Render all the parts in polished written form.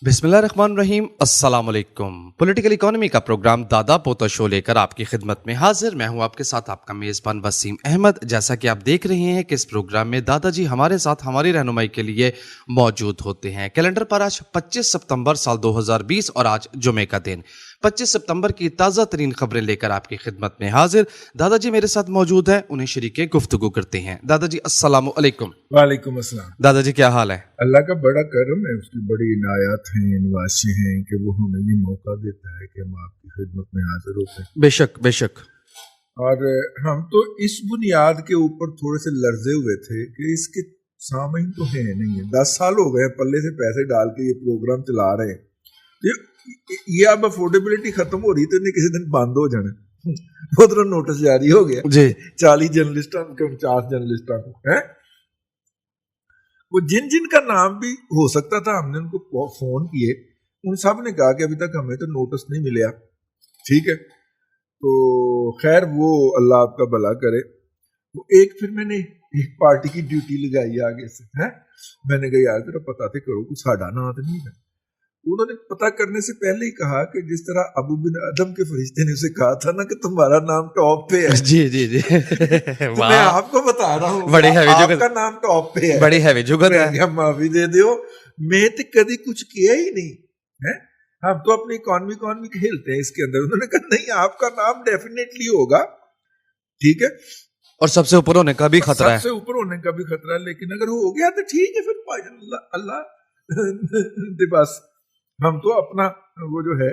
बिस्मिल्लाहिर्रहमानिर्रहीम, अस्सलाम वालेकुम। पॉलिटिकल इकोनॉमी का प्रोग्राम दादा पोता शो लेकर आपकी खिदमत में हाजिर। मैं हूं आपके साथ आपका मेज़बान वसीम अहमद। जैसा कि आप देख रहे हैं कि इस प्रोग्राम में दादाजी हमारे साथ हमारी रहनुमाई के लिए मौजूद होते हैं। कैलेंडर पर आज 25 सितंबर साल 2020 और आज जुमे का दिन। 25 सितंबर की ताज़ा तरीन खबरें लेकर आपकी खिदमत में हाजिर। दादाजी मेरे साथ मौजूद हैं, उन्हें शरीके गुफ्तगू करते हैं। दादाजी अस्सलाम वालेकुम। वालेकुम अस्सलाम। दादाजी क्या हाल है? अल्लाह का बड़ा करम है, उसकी बड़ी इनायत हैं, नवासे हैं कि वो हमें ये मौका देता है कि हम आपकी खिदमत में हाजिर होते हैं। बेशक बेशक। और हम तो इस बुनियाद के ऊपर थोड़े से लर्जे हुए थे कि इसके सामईन तो है नहीं है, 10 साल हो गए पल्ले से पैसे डाल के ये प्रोग्राम चला रहे हैं, ये अब अफोर्डेबिलिटी खत्म हो रही तो नहीं किसी दिन बंद हो जाना। उधर नोटिस जारी हो गया जी 40 जर्नलिस्टों को 50 जर्नलिस्टों को है, वो जिन जिन का नाम भी हो सकता था हमने उनको फोन किए, उन सब ने कहा कि अभी तक हमें तो नोटिस नहीं मिला। ठीक है, तो खैर वो अल्लाह आपका भला करे। वो एक फिर मैंने एक पार्टी की ड्यूटी लगाई आगे से है, मैंने कहा यार तेरा पता तो करो कुछ साडा ना तो नहीं है। उन्होंने पता करने से पहले ही कहा कि जिस तरह अबू बिन अदम के फरिश्ते ने उसे कहा था ना कि तुम्हारा नाम टॉप पे है। जी जी जी। तो मैं आपको बता रहा हूँ बड़ी हैवी जुगत, आपका नाम टॉप पे है, बड़ी हैवी जुगत है। माफी दे दो, मैं तो कभी कुछ किया ही नहीं है, हम तो अपनी इकॉनमी खेलते हैं इसके अंदर। उन्होंने कहा नहीं आपका नाम डेफिनेटली होगा, ठीक है, और सबसे ऊपर होने का भी खतरा है, सबसे ऊपर होने का भी खतरा है, लेकिन अगर हो गया तो ठीक है, फिर अल्लाह बस हम तो अपना वो जो है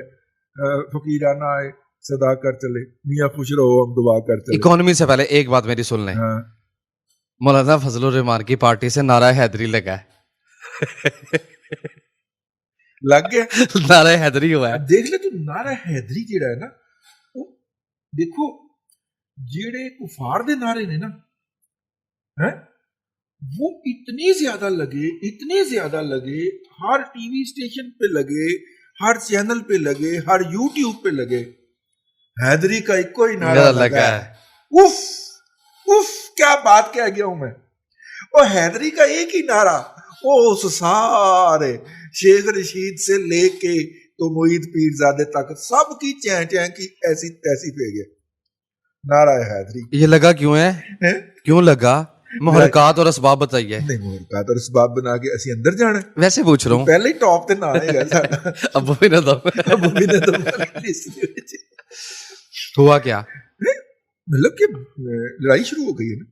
फकीराना आए सदा कर चले, मियाँ खुश रहो हम दुआ कर चले। इकोनॉमी से पहले एक बात मेरी सुन लें। हाँ। मौलाना फजलुर रहमान की पार्टी से नारा हैदरी लगा है। लग गया नारा हैदरी हुआ है। देख ले तू, नारा हैदरी जेड़ा है ना, वो देखो जेड़े कुफार दे नारे ने ना है, वो इतने ज्यादा लगे, हर टीवी स्टेशन पे लगे, हर चैनल पे लगे, हर यूट्यूब पे लगे, हैदरी का एक कोई नारा लगा है। उफ उफ क्या बात कह गया हूं मैं। और हैदरी का एक ही नारा, वो उस सारे शेख रशीद से लेके तो मोईद पीरजादे तक सबकी चैं चैं की ऐसी तैसी पे गया नारा है हैदरी। ये लगा क्यों है? क्यों लगा? मुहरकात और असबाब बताइए। नहीं, मुहरकात और असबाब बना के असी अंदर जाना, वैसे पूछ रहा हूँ। पहले ही टॉप ते नारा है साडा अबू बिन अदम। हुआ क्या? मतलब कि लड़ाई शुरू हो गई है ना,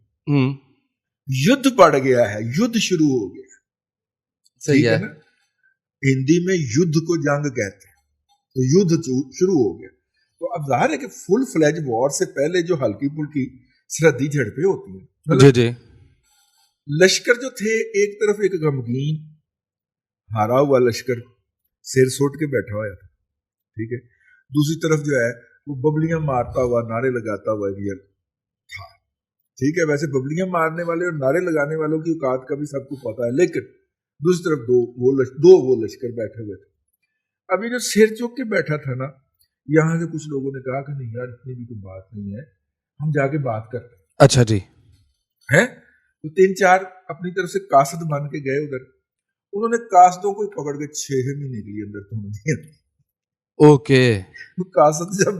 युद्ध बढ़ गया है, युद्ध शुरू हो गया। सही है ना, हिंदी में युद्ध को जंग कहते हैं, तो युद्ध शुरू हो गया। तो अब जाहिर है कि फुल फ्लेज वॉर से पहले जो हल्की फुल्की सरहदी झड़पें होती हैं, जी जी, लश्कर जो थे एक तरफ एक गमगीन हारा हुआ लश्कर सिर सोट के बैठा हुआ था, ठीक है, दूसरी तरफ जो है वो बबलियां मारता हुआ नारे लगाता हुआ रियल था। ठीक है, वैसे बबलियां मारने वाले और नारे लगाने वालों की औकात का भी सबको पता है, लेकिन दूसरी तरफ दो वो लश्कर बैठे हुए थे। अभी जो सिर चुक के बैठा था ना, यहां से कुछ लोगों ने कहा कि नहीं यार इतनी भी कोई बात नहीं है, हम जाके बात करते हैं। अच्छा जी है, तो 3-4 अपनी तरफ से कासद बन के गए उधर, उन्होंने कासदों को पकड़ के 6 महीने के लिए अंदर तोड़ दिया। ओके, तो कासद जब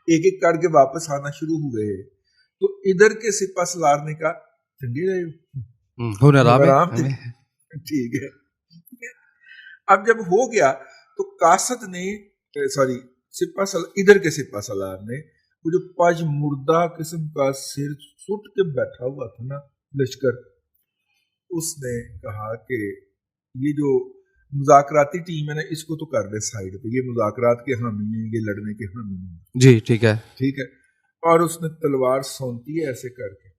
एक एक करके वापस आना शुरू हुए, तो इधर के सिपा सलार ने कहा चंगे रहे, ठीक है। अब जब हो गया तो कासद ने इधर के सिपा सलार ने वो जो पज मुर्दा किस्म का सिर सुट के बैठा हुआ था ना लश्कर, उसने कहा कि ये जो मुज़ाकराती टीम है ना, इसको तो कर दे साइड पे, ये मुज़ाकरात के हामी हैं, ये लड़ने के हामी नहीं। जी ठीक है, ठीक है। और उसने तलवार सौंती है ऐसे करके,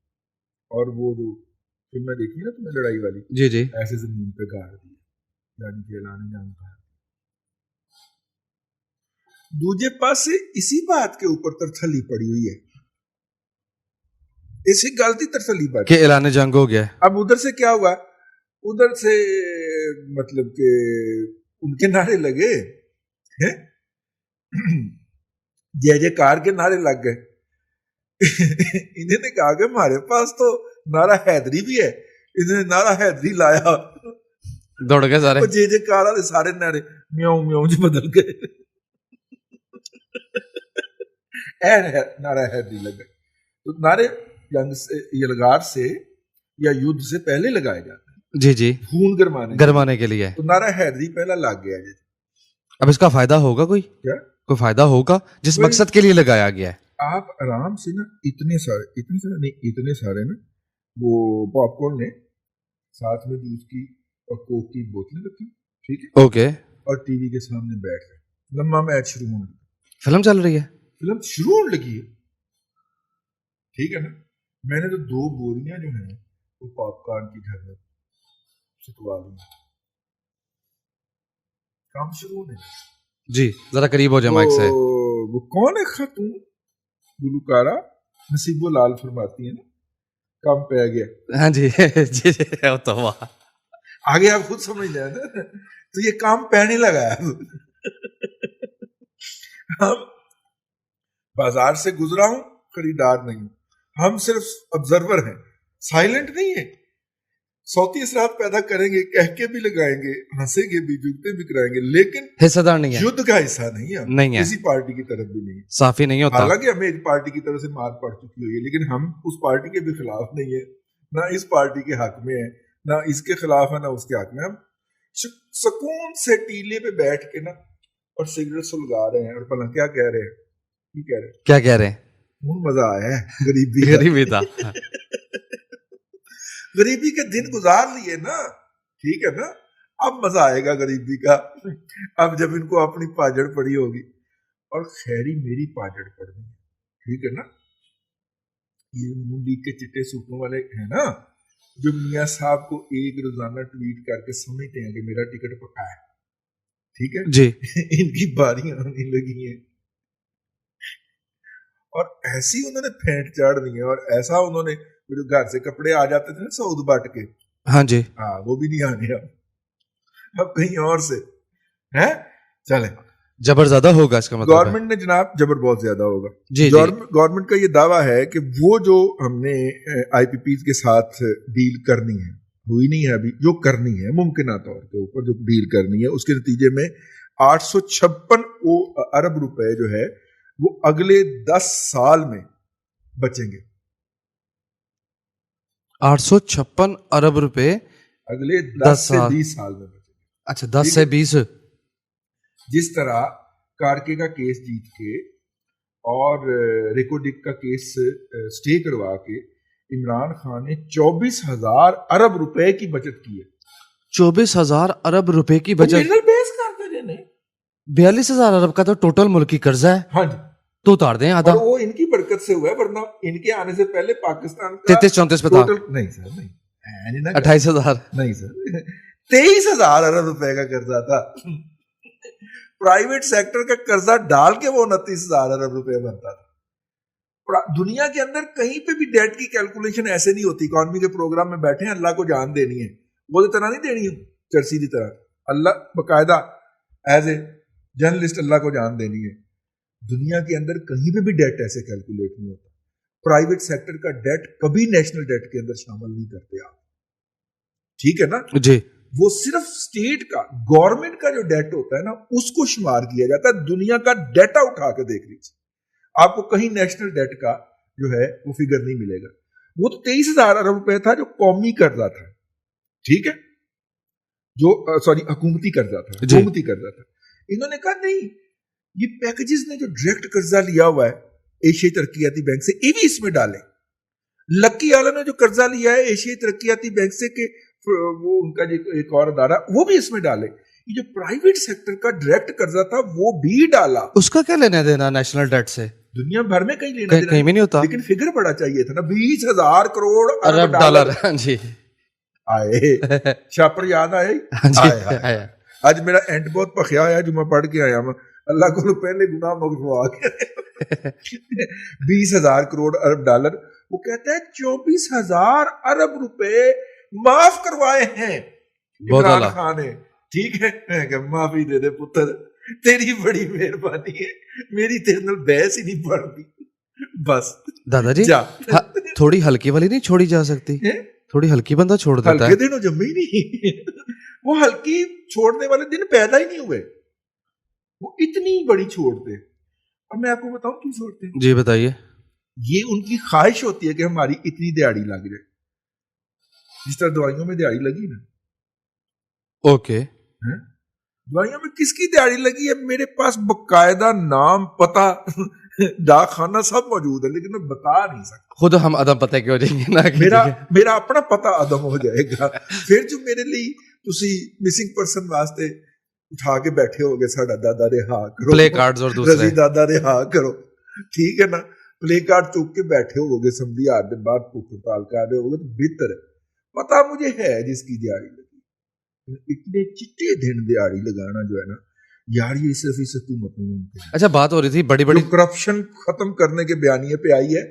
और वो जो फिल्में देखी ना तुमने लड़ाई वाली, जी जी, ऐसे जमीन पे गाड़ दिया, यानी कि ऐलान जंग का। दूजे पास से इसी बात के ऊपर तरथली पड़ी हुई है, इसी गलती तरथली पड़ी कि ऐलान जंग हो गया। अब उधर से क्या हुआ, उधर से मतलब के उनके नारे लगे हैं, जय जयकार के नारे लग गए। इन्होंने कहा कि हमारे पास तो नारा हैदरी भी है, इन्होंने नारा हैदरी लाया। ਦੌੜ ਗਏ ਸਾਰੇ। ਉਹ ਜੇ ਕਾਰ ਵਾਲੇ ਸਾਰੇ ਨਾਰੇ ਮਿਆਉ ਮਿਆਉ ਚ ਬਦਲ ਗਏ। नारा हैदरी लगा। तो नारे जंग से यलगार से या युद्ध से पहले लगाए जाते हैं, जी जी, खून गरमाने के लिए। तो नारा हैदरी पहला लग गया जी। अब इसका फायदा होगा क्या कोई फायदा होगा जिस मकसद के लिए लगाया गया है? आप आराम से ना इतने सारे ना वो पॉपकॉर्न ने साथ में जूस की और कोक की बोतलें रखी, ठीक है, ओके, और टीवी के सामने बैठ गए। लंबा मैच शुरू होने लगा, फिल्म चल रही है, फिल्म शुरू होने लगी है, ठीक है ना। मैंने तो 2 बोरियां जो हैं वो पॉपकॉर्न की घर में सुखवा ली। काम शुरू होने लगा जी। जरा करीब हो जाए माइक से। वो कौन है खातून गुलकारा नसीबो लाल फरमाती है ना, काम पे आ गया। हाँ जी जी जी, वो तो वाह, आगे आप खुद समझ जाए ना, तो ये काम पहने लगा है। हम बाजार से गुजरा हूं, खरीदार नहीं हूं, हम सिर्फ ऑब्जर्वर हैं, साइलेंट नहीं है। सौती असरात पैदा करेंगे, कह के भी लगाएंगे, हंसेंगे भी, जुगते भी कराएंगे, लेकिन हिस्सेदार नहीं है, युद्ध का हिस्सा नहीं है, नहीं है, किसी पार्टी की तरफ भी नहीं है। साफी नहीं होता। हालांकि हमें एक पार्टी की तरफ से मार पड़ चुकी हुई है, लेकिन हम उस पार्टी के भी खिलाफ नहीं है, ना इस पार्टी के हक में है, ना इसके खिलाफ है, ना उसके हक में। हम सुकून से टीले पे बैठ के ना और सिगरेट सुलगा रहे हैं, और भला क्या कह रहे हैं, क्या कह रहे हैं? मजा आया है गरीबी था। गरीबी के दिन गुजार लिए ना, ठीक है ना, अब मजा आएगा गरीबी का, अब जब इनको अपनी पाजड़ पड़ी होगी। और खैरी मेरी पाजड़ पड़नी है, ठीक है ना। ये नून लीग के चिट्टे सूटों वाले हैं ना, जो मियाँ साहब को एक रोजाना ट्वीट करके समझते हैं कि मेरा टिकट पक्का है, ठीक है जी। इनकी बारियां आने लगी हैं, और ऐसी उन्होंने फेंट चाड़ दी है, और ऐसा उन्होंने जो घर से कपड़े आ जाते थे ना सऊद बट के, हाँ जी, हाँ वो भी नहीं आने अब कहीं और से हैं। चले, जबर ज्यादा होगा इसका मतलब। गवर्नमेंट ने जनाब जबर बहुत ज्यादा होगा जी। गवर्नमेंट का ये दावा है कि वो जो हमने IPPs के साथ डील करनी है, हुई नहीं है अभी, जो करनी है मुमकिन तौर के ऊपर जो डील करनी है, उसके नतीजे में 856 अरब रुपए जो है वो अगले 10 साल में बचेंगे। 856 अरब रुपए अगले 10 से 20 साल में बचेंगे। अच्छा, 10 से 20। जिस तरह कार्के का केस जीत के और रेकोडिक का केस स्टे करवा के इमरान खान ने 24,000 अरब रुपए की बचत की है। 24,000 अरब रुपए की बचत। बेस करते रहे 42,000 अरब का तो टोटल मुल्की कर्जा है। हाँ जी, तो उतार दें आधा। और वो इनकी बरकत से हुआ है, वरना इनके आने से पहले पाकिस्तान का 33-34 पे था। नहीं सर, नहीं 28,000 नहीं सर, 23,000 अरब रुपए का कर्जा था। प्राइवेट सेक्टर का कर्जा डाल के वो 29,000 अरब रुपए बनता था। दुनिया के अंदर कहीं पे भी डेट की कैलकुलेशन ऐसे नहीं होती। इकोनॉमी के प्रोग्राम में बैठे हैं, अल्लाह को जान देनी है, वो तो तरह नहीं देनी है चरसी की तरह, अल्लाह बकायदा एज ए जर्नलिस्ट अल्लाह को जान देनी है। दुनिया के अंदर कहीं पे भी डेट ऐसे कैलकुलेट नहीं होता। प्राइवेट सेक्टर का डेट कभी नेशनल डेट के अंदर शामिल नहीं करते आप, ठीक है ना जी। वो सिर्फ स्टेट का, गवर्नमेंट का जो डेट होता है ना, उसको शुमार किया जाता है। दुनिया का डेटा उठा के देख लीजिए, आपको कहीं नेशनल डेट का जो है वो फिगर नहीं मिलेगा। वो तो 23,000 अरब रुपए था जो कौमी कर्जा था, ठीक है, जो सॉरी हुकूमती कर्जा था, हुकूमती कर्जा था। इन्होंने कहा नहीं, ये पैकेजेस ने जो डायरेक्ट कर्जा लिया हुआ है एशियाई तरक्कियाती बैंक से, ये भी इसमें डालें। लक्की आला ने जो कर्जा लिया है एशियाई तरक्कियाती बैंक से के वो उनका जो एक और अदारा, वो भी इसमें डाले। ये जो प्राइवेट सेक्टर का डायरेक्ट कर्जा था वो भी डाला। उसका क्या लेना देना नेशनल डेट से? दुनिया भर में कहीं लेना देना कहीं भी नहीं होता, लेकिन फिगर बड़ा चाहिए था ना, 20,000 करोड़ अरब डॉलर। जी आए छापर याद आए। आज मेरा एंड बहुत पखिया आया जो मैं पढ़ के आया, मैं अल्लाह को पहले गुनाह मगफुआ के 20,000 करोड़ अरब डॉलर। वो कहता है 24,000 अरब रुपए माफ करवाए हैं इमरान खान ने, ठीक है, माफी दे दे पुत्र, तेरी बड़ी मेहरबानी है, मेरी तेरे नाल बहस ही नहीं पड़ती बस। दादाजी थोड़ी हल्की वाली नहीं छोड़ी जा सकती? थोड़ी हल्की बंदा छोड़ देता है। हल्के दिनों जम्मे ही नहीं وہ ہلکی چھوڑنے والے دن پیدا ہی نہیں ہوئے, وہ اتنی بڑی چھوڑتے. اور میں آپ کو بتاؤں کیوں چھوڑتے ہیں؟ جی بتائیے. یہ ان کی خواہش ہوتی ہے کہ ہماری اتنی دیہڑی لگ جائے, جس طرح دوائیوں میں دیہڑی لگی نا. اوکے. دوائیوں میں کس کی دیہڑی لگی ہے؟ میرے پاس باقاعدہ نام, پتہ, ڈاک خانہ سب موجود ہے, لیکن میں بتا نہیں سکتا. خود ہم عدم پتہ کی ہو جائیں گے نا. میرا اپنا پتہ عدم ہو جائے گا. پھر جو میرے لیے تسی مسنگ پرسن واسطے اٹھا کے بیٹھے ہو گے, ساڈا دادا رہا کرو, پلے کارڈز اور دوسرے رضی دادا رہا کرو, ٹھیک ہے نا, پلے کارڈ چوک کے بیٹھے ہو گے, سمجھی آٹھ دن بعد بھوک ہڑتال کر رہے ہو گے, تو بہتر ہے. پتہ مجھے ہے جس کی دیہڑی لگی. اتنے چٹے دن دیہڑی لگانا جو ہے نا یار, یہ صرف اس حکومت نہیں ممکن. اچھا بات ہو رہی تھی بڑی بڑی کرپشن ختم کرنے کے بیانیے پہ آئی ہے,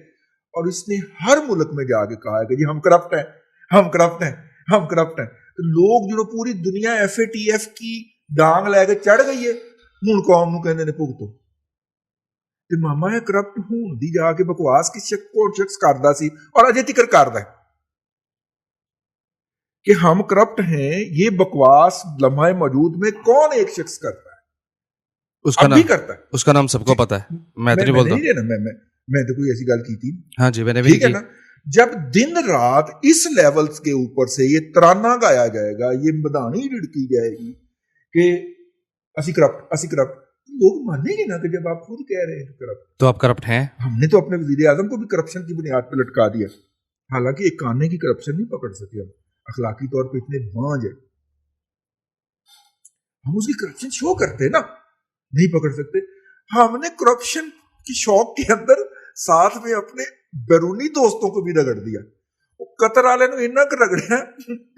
اور اس نے ہر ملک میں جا کے کہا ہے کہ جی ہم کرپٹ ہیں, ہم کرپٹ ہیں, ہم کرپٹ ہیں. تو لوگ جو پوری دنیا ایف اے ٹی ایف کی ڈانگ لے کے چڑھ گئی ہے, ہوں قوم نو کہندے نے بھگتو. تے ماما یہ کرپٹ ہون دی جا کے بکواس کس شخص کردا سی اور اجے تک کردا ہے کہ ہم کرپٹ ہیں. یہ بکواس لمحہ موجود میں کون ایک شخص کرتا ہے؟ اس کا اب نام, بھی کرتا ہے. اس کا نام سب کو پتا ہے, میں تو نہیں بولتا. میں تو کوئی ایسی گل کی تھی. ہاں جی, میں نے بھی ٹھیک ہے نا. جب دن رات اس لیولز کے اوپر سے یہ ترانہ گایا جائے گا, یہ مدانی رڑکی جائے گی کہ اسی کرپٹ, اسی کرپٹ, لوگ مانیں گے نا کہ جب آپ خود کہہ رہے ہیں کرپٹ, تو آپ کرپٹ ہیں. ہم نے تو اپنے وزیر اعظم کو بھی کرپشن کی بنیاد پہ لٹکا دیا, حالانکہ ایک کانے کی کرپشن نہیں پکڑ سکے. ہم اخلاقی طور پہ اتنے بانج ہیں, ہم اس کی کرپشن شو کرتے ہیں نا, نہیں پکڑ سکتے. ہم نے کرپشن کی شوق کے اندر ساتھ میں اپنے بیرونی دوستوں کو بھی رگڑ دیا. وہ قطر والے نے اتنا رگڑا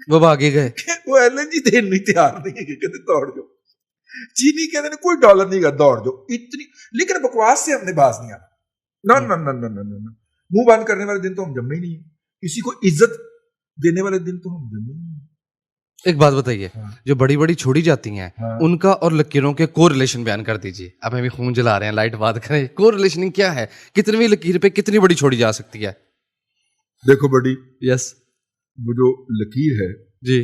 وہ بھاگے گئے, وہ ایل این جی دین نہیں تیار نہیں ہے, کہتے دوڑ جاؤ. چینی کہتے ہیں کوئی ڈالر نہیں گا, دوڑ جاؤ. اتنی, لیکن بکواس سے ہم نے باز نہیں آنا. نہ منہ بند کرنے والے دن تو ہم جمے ہی نہیں ہیں, کسی کو عزت دینے والے دن تو ہم جمے ہی نہیں ہیں. ایک بات بتائیے, جو بڑی بڑی چھوڑی جاتی ہیں ان کا اور لکیروں کے کو ریلیشن بیان کر دیجیے. اب ہمیں خون جلا رہے ہیں, لائٹ بات کریں, کو ریلیشن کیا ہے؟ کتنی لکیر پہ کتنی بڑی چھوڑی جا سکتی ہے؟ دیکھو بڑی, یس, وہ جو لکیر ہے جی,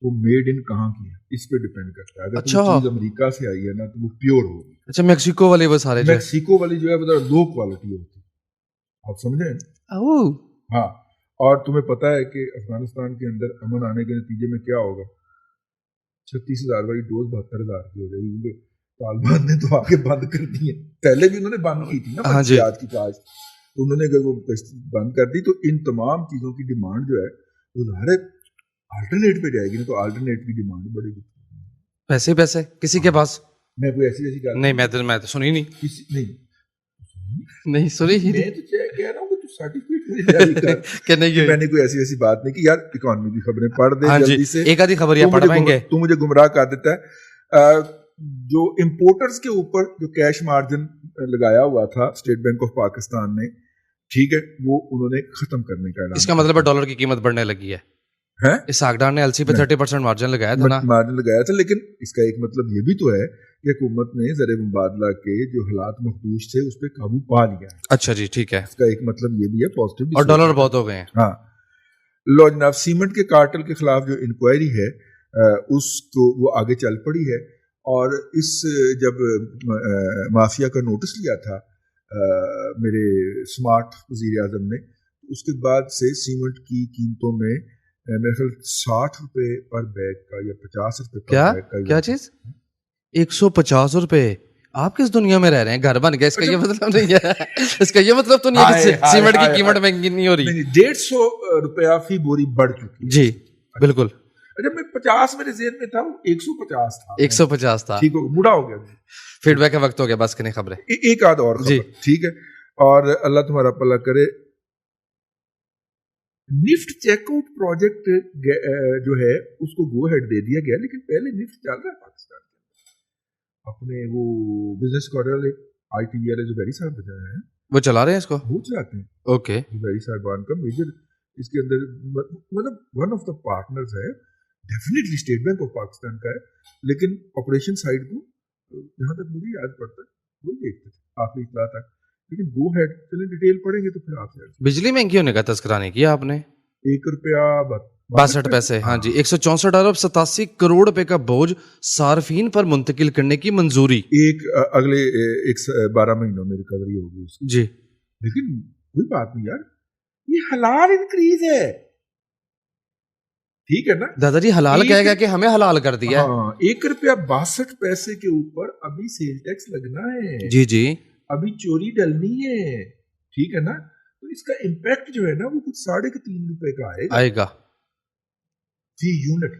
وہ میڈ ان کہاں کی ہے اس پہ ڈیپینڈ کرتا ہے. اگر اچھا چیز امریکہ سے آئی ہے نا تو وہ پیور ہوگی. اچھا, میکسیکو والی وہ سارے, میکسیکو والی جو ہے وہ لو کوالٹی ہوتی ہے, آپ سمجھیں. ہاں, اور تمہیں پتا ہے کہ افغانستان کے اندر امن آنے کے نتیجے میں کیا ہوگا؟ 36,000 والی ڈوز 72,000 کی ہو جائے گی. طالبان نے تو آگے بند کر دی ہے, پہلے بھی انہوں نے بند کی تھی نا منشیات کی کاج, تو انہوں نے اگر وہ بند کر دی تو ان تمام چیزوں کی ڈیمانڈ جو ہے وہ ظاہر آلٹرنیٹ پہ جائے گی نا, تو آلٹرنیٹ کی ڈیمانڈ بڑھے گی. پیسے کسی کے پاس میں کوئی ایسی بات نہیں, میں تو سنی نہیں, نہیں سنی ہی میں تو کہہ رہا ہوں کہ تو سرٹیفکیٹ کہ نہیں, میں نے کوئی ایسی بات نہیں کی. یار اکانومی کی خبریں پڑھ دے جلدی سے, ایک آدھی خبر پڑھ پائیں گے. تو مجھے گمراہ کر دیتا ہے. جو امپورٹرز کے اوپر جو کیش مارجن لگایا ہوا تھا اسٹیٹ بینک آف پاکستان نے, ٹھیک ہے, وہ انہوں نے ختم کرنے کا اعلان. اس کا مطلب ہے ڈالر کی قیمت بڑھنے لگی ہے. اس ساگڈار نے ایل سی پہ 30% مارجن لگایا تھا نا, مارجن لگایا تھا, لیکن اس کا ایک مطلب یہ بھی تو ہے کہ حکومت نے زر مبادلہ کے جو حالات محفوظ تھے اس پہ قابو پا لیا. اچھا جی, ٹھیک ہے, اس کا ایک مطلب یہ بھی ہے پازیٹیو, اور ڈالر بہت ہو گئے ہیں. ہاں, لو جناب, سیمنٹ کے کارٹل کے خلاف جو انکوائری ہے اس کو وہ آگے چل پڑی ہے, اور اس جب مافیا کا نوٹس لیا تھا میرے اسمارٹ وزیر اعظم نے, اس کے بعد سے سیمنٹ کی قیمتوں میں میرے خیال 60 روپے پر بیگ کا یا 50 روپے پر بیگ کا. کیا چیز 150 روپے؟ آپ کس دنیا میں رہ رہے ہیں؟ گھر بن گیا, اس کا یہ مطلب نہیں ہے, اس کا یہ مطلب تو نہیں ہے کہ سیمنٹ کی قیمت مہنگی نہیں ہو رہی. 150 روپیہ فی بوری بڑھ چکی. جی بالکل. جب میں 50 میرے ذہن میں تھا, وہ 150 تھا. 150 تھا, ٹھیک ہو, بوڑھا ہو گیا. فیڈ بیک کا وقت ہو گیا, بس کریں خبریں. ایک آدھ اور خبر, ٹھیک ہے, اور اللہ تمہارا بھلا کرے. نفٹ چیک آؤٹ پروجیکٹ جو ہے اس کو گو ہیڈ دے دیا گیا, لیکن پہلے نفٹ چل رہا ہے پاکستان کے اپنے وہ بزنس کارڈر آئی ٹی وی جو بیری صاحب بجایا ہے, وہ چلا رہے ہیں اس کو, وہ چلاتے ہیں. اوکے, بیری صاحبان کا میجر اس کے اندر مطلب ون آف دا پارٹنرز ہے, definitely state bank of Pakistan کا ہے, لیکن آپریشن سائڈ کو جہاں تک مجھے یاد پڑتا ہے وہی دیکھتے تھے آخری اطلاع تک. لیکن گو ہیڈ چلیں ڈیٹیل پڑھیں گے تو پھر آپ سے. بجلی مہنگی ہونے کا تذکرہ نہیں کیا آپ نے. 1 روپیہ 62 पैसे, हाँ जी। 164 अरब 87 करोड़ रुपए का बोझ सार्फिन पर मुंतकिल करने की मंजूरी। अगले 12 महीनों में रिकवरी होगी उसकी जी। लेकिन कोई बात नहीं यार, ये हलाल इंक्रीज है, ठीक है ना। दादाजी हलाल कहेगा कि हमें हलाल कर दिया है। हाँ, 1 रुपया 62 पैसे के ऊपर अभी सेल टैक्स लगना है, जी जी, अभी चोरी डलनी है, ठीक है ना। तो इसका इम्पैक्ट जो है ना वो कुछ 3.5 रुपए का आएगा फी यूनिट।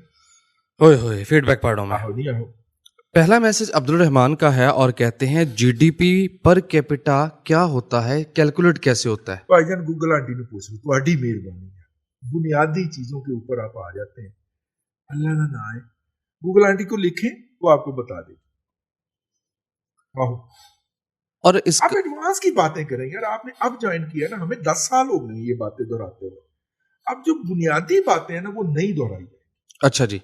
ओए होए, फीडबैक पढ़ रहा हूं मैं। पहला मैसेज अब्दुल रहमान का है और कहते हैं जीडीपी पर कैपिटा क्या होता है, कैलकुलेट कैसे होता है? भाईजान गूगल आंटी ने पूछ लो, तुम्हारी मेहरबानी है, बुनियादी चीजों के ऊपर आप आ जाते हैं, अल्लाह ना आए। गूगल आंटी को लिखें वो आपको बता देगी। और इस आप एडवांस की बातें करें यार, आपने अब ज्वाइन किया ना, हमें 10 साल हो गए ये बातें दोहराते हुए, अब जो बुनियादी बातें हैं ना वो नहीं दोहराई। अच्छा जी,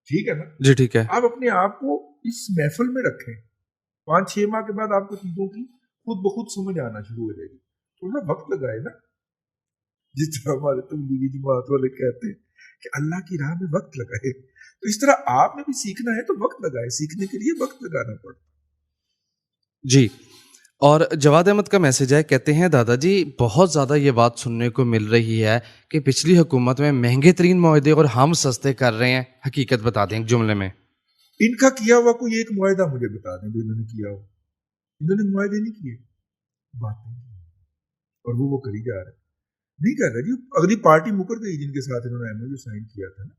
ठीक है ना जी, ठीक है। आप अपने आप को इस महफिल में रखें, 5-6 माह के बाद आपको चीजों की खुद ब खुद समझ आना शुरू हो जाएगी। थोड़ा वक्त लगाए ना, जिस तरह हमारे तबलीगी जमात वाले कहते हैं कि अल्लाह की राह में वक्त लगाए, तो इस तरह आपने भी सीखना है तो वक्त लगाए, सीखने के लिए वक्त लगाना पड़ता जी। और जवाद अहमद का मैसेज है, कहते हैं दादाजी बहुत ज़्यादा ये बात सुनने को मिल रही है कि पिछली हुकूमत में महंगे तरीन मुआहदे और हम सस्ते कर रहे हैं, हकीकत बता दें एक जुमले में। इनका किया हुआ कोई एक मुआहदा मुझे बता दें जो इन्होंने किया हो। इन्होंने मुआहदे नहीं किए, बातें की, और वो करी जा रहे, नहीं कर रहे जी। अगली पार्टी मुकर गई जिनके साथ इन्होंने एमओयू साइन किया था ना,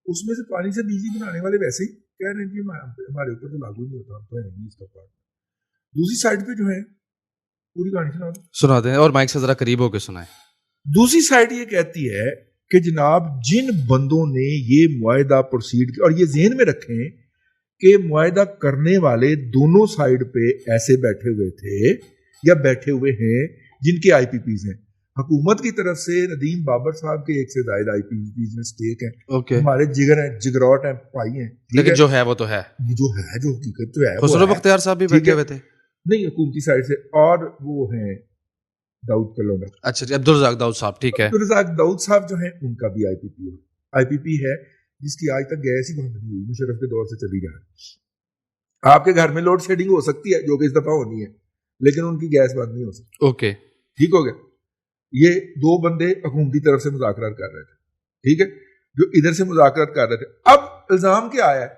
उसमें से पानी से बिजली बनाने वाले वैसे ही कह रहे हैं कि हमारे ऊपर तो लागू नहीं होता, हम तो है नहीं इसका पार्ट। दूसरी साइड पे जो है, पूरी कहानी सुना दें और माइक से जरा करीब होकर सुनाएं। दूसरी साइड ये कहती है कि जनाब जिन बंदों ने ये मुआहदा प्रोसीड किया, और ये ज़हन में रखें कि मुआहदा करने वाले दोनों साइड पे ऐसे बैठे हुए थे या बैठे हुए हैं जिनके आईपीपीज हैं। हुकूमत की तरफ से नदीम बाबर साहब के 1 से ज्यादा आईपीपीज में स्टेक है, हमारे जिगर हैं, जिगरौट हैं, भाई हैं, लेकिन जो है वो तो है, जो हकीकत तो है। खुसरो बख्तियार साहब भी बैठे हुए थे, नहीं हुकूमती साइड से, और वो हैं दाऊद कलोना। अच्छा जी, अब्दुल रज़ाक दाऊद साहब, ठीक है। अब्दुल रज़ाक दाऊद साहब जो हैं उनका भी आईपीपी है जिसकी आज तक गैस ही बंद नहीं हुई, मुशर्रफ के दौर से चली जा रही। आपके घर में लोड शेडिंग हो सकती है जो कि इस दफा होनी है, लेकिन उनकी गैस बंद नहीं हो सकती। ओके, ठीक हो गया। ये 2 बंदे हुकूमती तरफ से मुज़ाकरात कर रहे थे, ठीक है, जो इधर से मुज़ाकरात कर रहे थे। अब इल्जाम क्या आया है,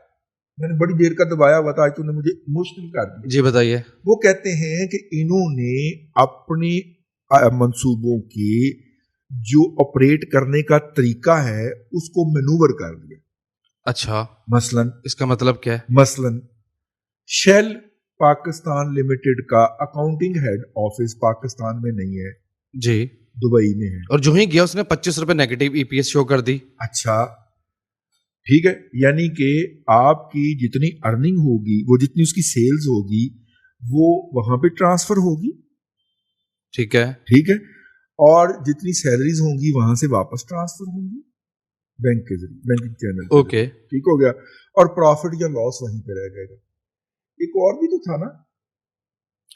मैंने बड़ी देर का दबाया हुआ था, आज तुमने मुझे मुश्किल कर दिया। जी बताइए। वो कहते हैं कि इन्होंने अपनी मंसूबों की जो ऑपरेट करने का तरीका है उसको मैनूवर कर दिया। अच्छा, मसलन इसका मतलब क्या है? मसलन शेल पाकिस्तान लिमिटेड का अकाउंटिंग हेड ऑफिस पाकिस्तान में नहीं है जी, दुबई में है, और जो ही गया उसने 25 रुपए नेगेटिव ईपीएस शो कर दी। अच्छा ठीक है, यानी कि आपकी जितनी अर्निंग होगी, वो जितनी उसकी सेल्स होगी, वो वहां पे ट्रांसफर होगी, ठीक है, ठीक है, और जितनी सैलरीज होंगी वहां से वापस ट्रांसफर होंगी बैंक के जरिए, बैंकिंग चैनल। ओके, ठीक हो गया, और प्रॉफिट या लॉस वहीं पे रह जाएगा। एक और भी तो था ना,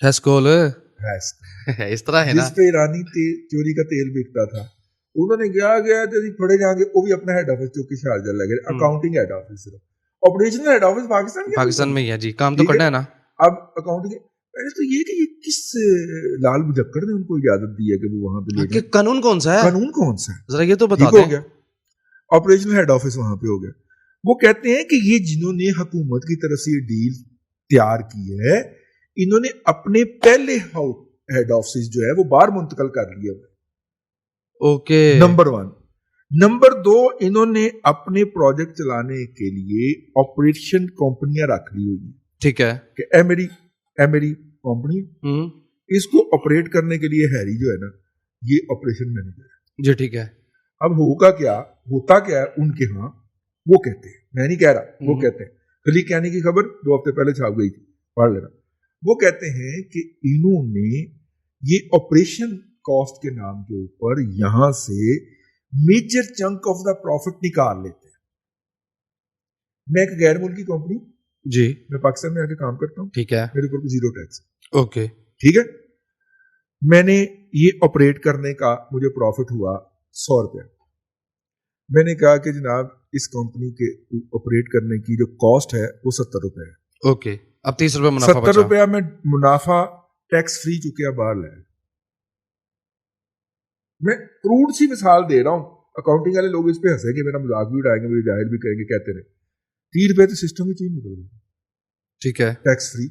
हैस्कोल है इस तरह है ना, जिस पे ईरानी चोरी का तेल बिकता था, उन्होंने गया तो फड़े जाएंगे, वो भी अपना हेड ऑफिस चौकी शारजा लगे, अकाउंटिंग हेड ऑफिस, सिर्फ ऑपरेशनल हेड ऑफिस पाकिस्तान में ही है जी, काम तो करना है ना। अब अकाउंटिंग पहले तो ये कि ये किस लाल मुजक्कर ने उनको इजाजत दी है कि वो वहां पे ले जाए, कानून कौन सा है, कानून कौन सा है जरा ये तो बता दें। हो गया, ऑपरेशनल हेड ऑफिस वहां पे हो गया। वो कहते हैं कि ये जिन्होंने हुकूमत की तरफ से ये डील तैयार की है, इन्होंने अपने पहले हेड ऑफिस जो है वो बाहर मुंतकल कर लिया। Okay, number 1। नंबर 2, इन्होंने अपने प्रोजेक्ट चलाने के लिए ऑपरेशन कंपनियां रख ली हुई है, ठीक है, कि एमरी कंपनी, इसको ऑपरेट करने के लिए हैरी जो है ना ये ऑपरेशन मैनेजर है जी, ठीक है। अब होता क्या है उनके यहाँ, वो कहते हैं, मैं नहीं कह रहा, वो कहते हैं, कल कहने की खबर 2 हफ्ते पहले छाप गई थी, पढ़ लेना। वो कहते हैं कि इन्होंने ये ऑपरेशन कॉस्ट के नाम के ऊपर यहां से major chunk of the profit निकाल लेते हैं। मैं एक गैर मुल्की कंपनी जी, मैं पाकिस्तान में आके काम करता हूं, ठीक है, मेरे ऊपर 0 टैक्स, ओके, ठीक है। मैंने ये ऑपरेट करने का मुझे प्रॉफिट हुआ 100 रुपया, میں نے کہا کہ جناب اس کمپنی کے آپریٹ کرنے کی جو کاسٹ ہے وہ 70 روپے ہے. اوکے, اب 30 روپے منافع 70 بچا. روپیہ میں منافع ٹیکس فری چکیا باہر لائے. میں کروڑ سی مثال دے رہا ہوں. اکاؤنٹنگ والے لوگ اس پہ ہنسیں گے, میرا مذاق بھی اڑائیں گے, مجھے جاہل بھی کہیں گے, کہتے رہے 30 روپے تو سسٹم ہی چیز نکل گئے ٹھیک ہے. Tax free.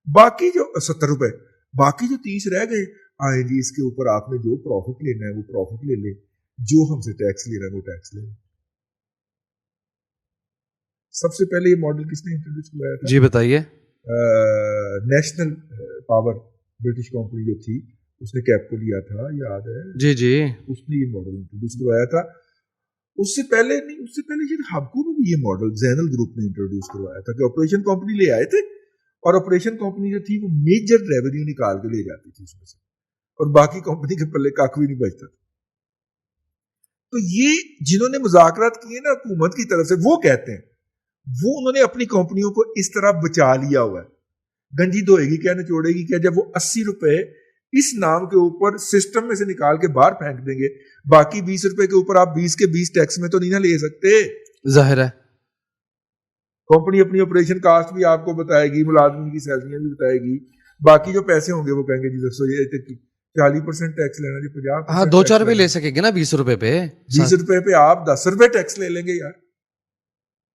باقی جو 70 روپے, باقی جو 30 رہ گئے, آئیں جی اس کے اوپر آپ نے جو پروفٹ لینا ہے وہ پروفٹ لے لیں, جو ہم سے ٹیکس لینا ہے وہ ٹیکس لے لیں. سب سے پہلے یہ ماڈل کس نے انٹروڈیوس کرایا تھا؟ جی بتائیے. نیشنل پاور برٹش کمپنی جو تھی اس نے کیپ کو لیا تھا, یاد ہے؟ جی جی اس نے یہ ماڈل انٹروڈیوس کروایا تھا. اس سے پہلے نہیں, اس سے پہلے شاید ہبکو میں بھی یہ ماڈل زینل گروپ نے انٹروڈیوس کروایا تھا کہ آپریشن کمپنی لے آئے تھے اور آپریشن کمپنی جو تھی وہ میجر ریونیو نکال کے لے جاتی تھی اس میں سے, اور باقی کمپنی کے پلے کاک بھی نہیں بچتا تھا. تو یہ جنہوں نے مذاکرات کیے نا حکومت کی طرف سے, وہ کہتے ہیں وہ انہوں نے اپنی کمپنیوں کو اس طرح بچا لیا ہوا ہے. گنجی دھوئے گی کیا, نچوڑے گی کیا, جب وہ 80 روپے اس نام کے اوپر سسٹم میں سے نکال کے باہر پھینک دیں گے, باقی 20 روپے کے اوپر آپ 20 کے 20 ٹیکس میں تو نہیں نہ لے سکتے. ظاہر ہے. کمپنی اپنی آپریشن کاسٹ بھی آپ کو بتائے گی, ملازمین کی سیلریاں بھی بتائے گی, باقی جو پیسے ہوں گے وہ کہیں گے جی 40% ٹیکس لینا جی, 50%. ہاں 2-4 روپے لے سکیں گے نا 20 روپے پہ. 20 روپے پہ آپ 10 روپے ٹیکس لے لیں گے یار,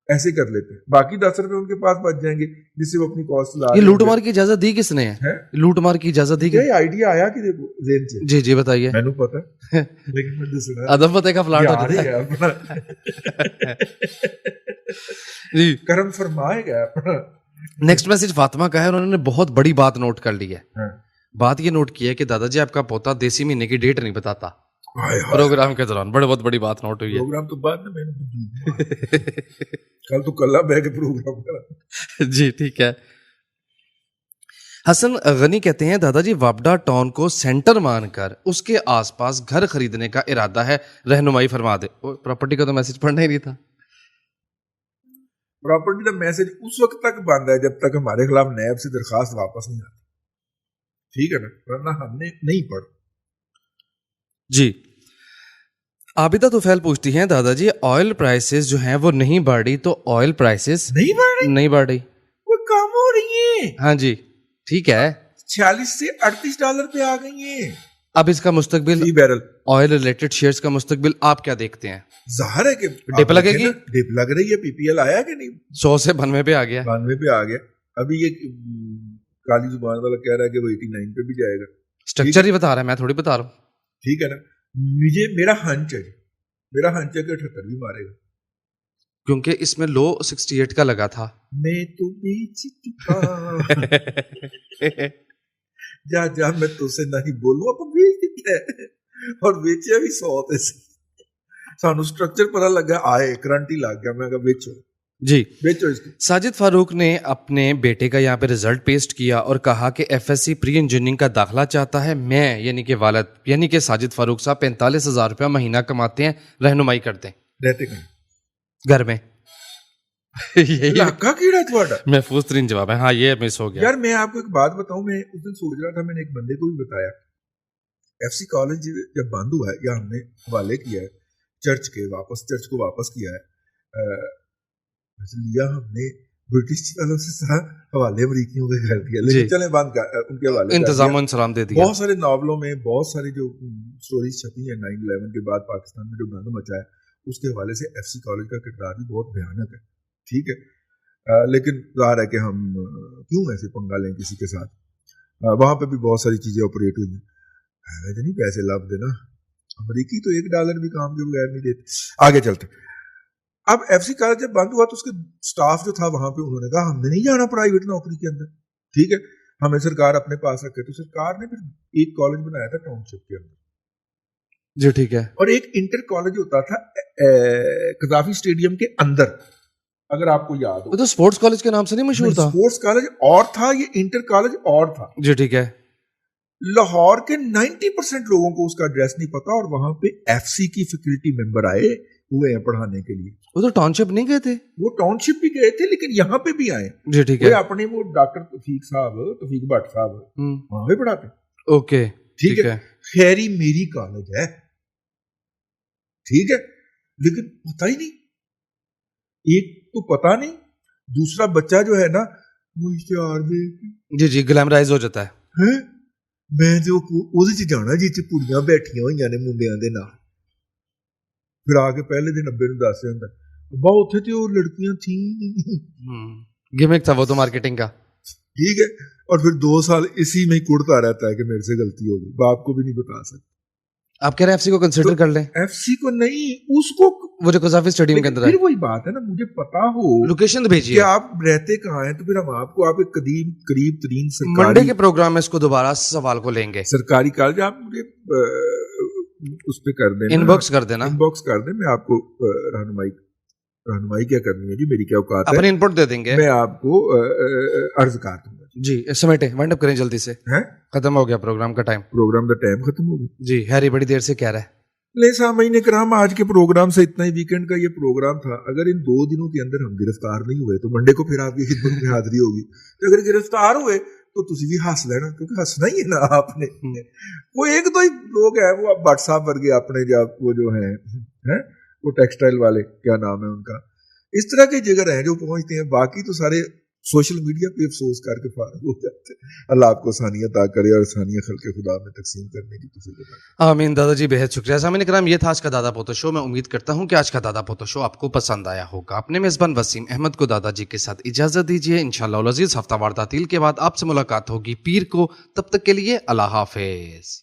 ایسے کر لیتے ہیں. باقی 10 روپے ان کے پاس بچ جائیں گے جس سے وہ اپنی کاسٹ لا. یہ لوٹ مار کی اجازت دی کس نے ہے؟ لوٹ مار کی اجازت دی. یہ آئیڈیا آیا کہ دیکھو ذہن سے. جی جی بتائیے. میں نے پتا لیکن میں دسنا ادب فتح کا فلاٹ ہو جاتا ہے اپنا جی. کرم فرمائے گا اپنا. نیکسٹ میسج فاطمہ کا ہے, انہوں نے بہت بڑی بات نوٹ کر لی ہے. بات یہ نوٹ کی ہے کہ دادا جی آپ کا پوتا دیسی مہینے کی ڈیٹ نہیں بتاتا پروگرام کے دوران. بہت بڑی بات نوٹ ہوئی ہے. پروگرام تو بعد میں نے کل تو کل بہ کے پروگرام کرا. جی ٹھیک ہے. حسن غنی کہتے ہیں دادا جی واپڈا ٹاؤن کو سینٹر مان کر اس کے آس پاس گھر خریدنے کا ارادہ ہے, رہنمائی فرما دے. پراپرٹی کا تو میسج پڑھنا ہی نہیں تھا. پراپرٹی کا میسج اس وقت تک بند ہے جب تک ہمارے خلاف نیب سے درخواست واپس نہیں آتی. ٹھیک ہے نا, ورنہ ہم نے نہیں پڑھ. جی. عابدہ توفیل پوچھتی ہیں دادا جی آئل پرائسز جو ہیں وہ نہیں بڑھ رہی, تو آئل پرائسز نہیں بڑھ رہی, وہ کم ہو رہی ہیں. ہاں جی ٹھیک ہے. 46 سے 38 ڈالر پہ آ گئی ہیں. اب اس کا مستقبل, بیرل آئل ریلیٹڈ شیئرز کا مستقبل آپ کیا دیکھتے ہیں؟ ظاہر ہے کہ ڈپ لگے گی. ڈپ لگ رہی ہے. پی پی ایل آیا کہ نہیں؟ 100 سے 92 پہ آ گیا. 92 پہ آ گیا. ابھی یہ کالی زبان والا کہہ رہا ہے کہ وہ 89 پہ بھی جائے گا. اسٹرکچر ہی بتا رہا ہے, میں تھوڑی بتا رہا ہوں. ٹھیک ہے نا. میرا ہنچ ہے کہ 78 بھی مارے گا, کیونکہ اس میں لو 68 کا لگا تھا. میں تو بیچ چکا جا میں تو سے نہیں بولوں, آپ بیچ دیتا ہے اور بیچیا بھی 100 تے سے. سانو اسٹرکچر پتہ لگا, آئے کرنٹ ہی لگ گیا. میں کہا بیچو جی. بیچو اس کو. ساجد فاروق نے اپنے بیٹے کا یہاں پہ رزلٹ پیسٹ کیا اور کہا کہ F S C pre engineering کا داخلہ چاہتا ہے. میں یعنی کہ والد یعنی کہ ساجد فاروق صاحب 45,000 روپیہ مہینہ کماتے ہیں, رہنمائی کرتے ہیں رہتے کہیں گھر میں. علاقہ کیڑا تھوڑا محفوظ ترین جواب ہے. ہاں یہ مس ہو گیا یار. میں آپ کو ایک بات بتاؤں, میں اس دن سوچ رہا تھا, میں نے ایک بندے کو بھی بتایا, ایف سی کالج جب بند ہوا ہے یا ہم نے حوالے کیا ہے چرچ کو واپس کیا ہے, لیا ہم نے برٹش والوں سے سارا حوالے امریکیوں کے کر دیا, لیکن چلیں بند کر ان کے حوالے انتظام و انسلام دے دیا. بہت سارے ناولوں میں بہت ساری جو سٹوریز چھپی ہیں 9/11 کے بعد پاکستان میں جو گند مچا ہے, اس کے حوالے سے ایف سی کالج کا کردار بھی بہت بھیانک ہے. ٹھیک ہے, لیکن ظاہر ہے کہ ہم کیوں ایسے پنگا لیں کسی کے ساتھ. وہاں پہ بھی بہت ساری چیزیں آپریٹ ہوئی ہیں. نہیں پیسے لاب دینا, امریکی تو $1 بھی کام کے بغیر نہیں دیتے. آگے چلتے. اب ایف سی کالج جب بند ہوا تو اس کے سٹاف جو تھا وہاں پہ, انہوں نے کہا ہم نے نہیں جانا پرائیویٹ نوکری کے اندر. ٹھیک ہے, ہمیں سرکار اپنے پاس رکھے. تو سرکار نے پھر ایک کالج بنایا تھا ٹاؤن شپ کے اندر. جی ٹھیک ہے. اور ایک انٹر کالج ہوتا تھا قذافی اسٹیڈیم کے اندر, اگر آپ کو یاد ہو. وہ تو اسپورٹس کالج کے نام سے نہیں مشہور تھا. اسپورٹس کالج اور تھا, یہ انٹر کالج اور تھا. جی ٹھیک ہے. لاہور کے 90% لوگوں کو اس کا ایڈریس نہیں پتا, اور وہاں پہ ایف سی کی فیکلٹی ممبر آئے ہوئے ہیں پڑھانے کے لیے. وہ تو ٹاؤن شپ نہیں گئے تھے. وہ ٹاؤن شپ بھی گئے تھے لیکن یہاں پہ بھی آئے. جی ٹھیک ہے. اپنے وہ ڈاکٹر توفیق بٹ صاحب وہاں پہ پڑھاتے. اوکے ٹھیک ہے. خیری میری کالج ہے. ٹھیک ہے. لیکن پتہ ہی نہیں. ایک تو پتہ نہیں, دوسرا بچہ جو ہے نا وہ اشتہار دیکھ جی گلیمرائز ہو جاتا ہے. میں جو ਉਹਦੇ ਚ ਜਾਣਾ ਜਿੱਥੇ ਕੁੜੀਆਂ ਬੈਠੀਆਂ ਹੋਈਆਂ ਨੇ ਮੁੰਡਿਆਂ ਦੇ ਨਾਲ, ਫਿਰ ਆ ਕੇ ਪਹਿਲੇ ਦਿਨ ਅੱਬੇ ਨੂੰ ਦੱਸ ਜਾਂਦਾ ਅੱਬਾ ਉੱਥੇ ਤੇ ਉਹ ਲੜਕੀਆਂ ਥੀ ਨਹੀਂ. गिमिक था वो तो मार्केटिंग का. ٹھیک ہے, اور پھر 2 سال اسی میں ہی کوڑتا رہتا ہے کہ میرے سے غلطی ہو گئی, باپ کو بھی نہیں بتا سکتا. آپ کہہ رہے ہیں ایف سی کو کنسیڈر کر لیں؟ ایف سی کو نہیں, اس کو وہ جو قذافی اسٹیڈیم کے اندر ہے. پھر وہی بات ہے نا, مجھے پتا ہو لوکیشن کہ بھیجیے. آپ رہتے کہاں ہیں, تو پھر ہم آپ کو آپ ایک قریب ترین منڈے سرکاری کے پروگرام میں اس کو دوبارہ سوال کو لیں گے. سرکاری کالج آپ مجھے اس پہ کر دیں, ان باکس کر دینا, ان باکس کر دیں, میں آپ کو رہنمائی کیا کرنی ہے جی, میری کیا اوقات ہے, اپنے ان پٹ دے دیں گے, میں آپ کو عرض کر دوں گا. جی سمیٹیں, وائنڈ اپ کریں جلدی سے, ہیں ختم ہو گیا پروگرام کا ٹائم. پروگرام کا ٹائم ختم ہو گیا جی. ہیری بڑی دیر سے کہہ رہا ہے. لے سامعین کرام, آج کے پروگرام سے اتنا ہی, ویکینڈ کا یہ پروگرام تھا. اگر ان 2 دنوں کے اندر ہم گرفتار نہیں ہوئے تو منڈے کو پھر آپ کی خدمت میں حاضری ہوگی. تو اگر گرفتار ہوئے تو تسی بھی ہنس لینا, کیونکہ ہنسنا ہی ہے نا آپ نے. وہ ایک دو ہی لوگ ہیں, وہ بٹ صاحب ورگے اپنے وہ جو ہیں وہ ٹیکسٹائل والے, کیا نام ہے ان کا, اس طرح کے جگر ہیں جو پہنچتے ہیں. باقی تو سارے سوشل میڈیا پہ افسوس کر کے فارغ ہو جاتے ہیں. اللہ آپ کو ثانیہ عطا کرے اور ثانیہ خلق خدا میں تقسیم کرنے کی توفیق عطا کرے. آمین. دادا جی بہت شکریہ. سامعین کرام, یہ تھا آج کا دادا پوتا شو. میں امید کرتا ہوں کہ آج کا دادا پوتا شو آپ کو پسند آیا ہوگا. اپنے میزبان وسیم احمد کو دادا جی کے ساتھ اجازت دیجیے. انشاءاللہ العزیز ہفتہ وار تعطیل کے بعد آپ سے ملاقات ہوگی پیر کو. تب تک کے لیے اللہ حافظ.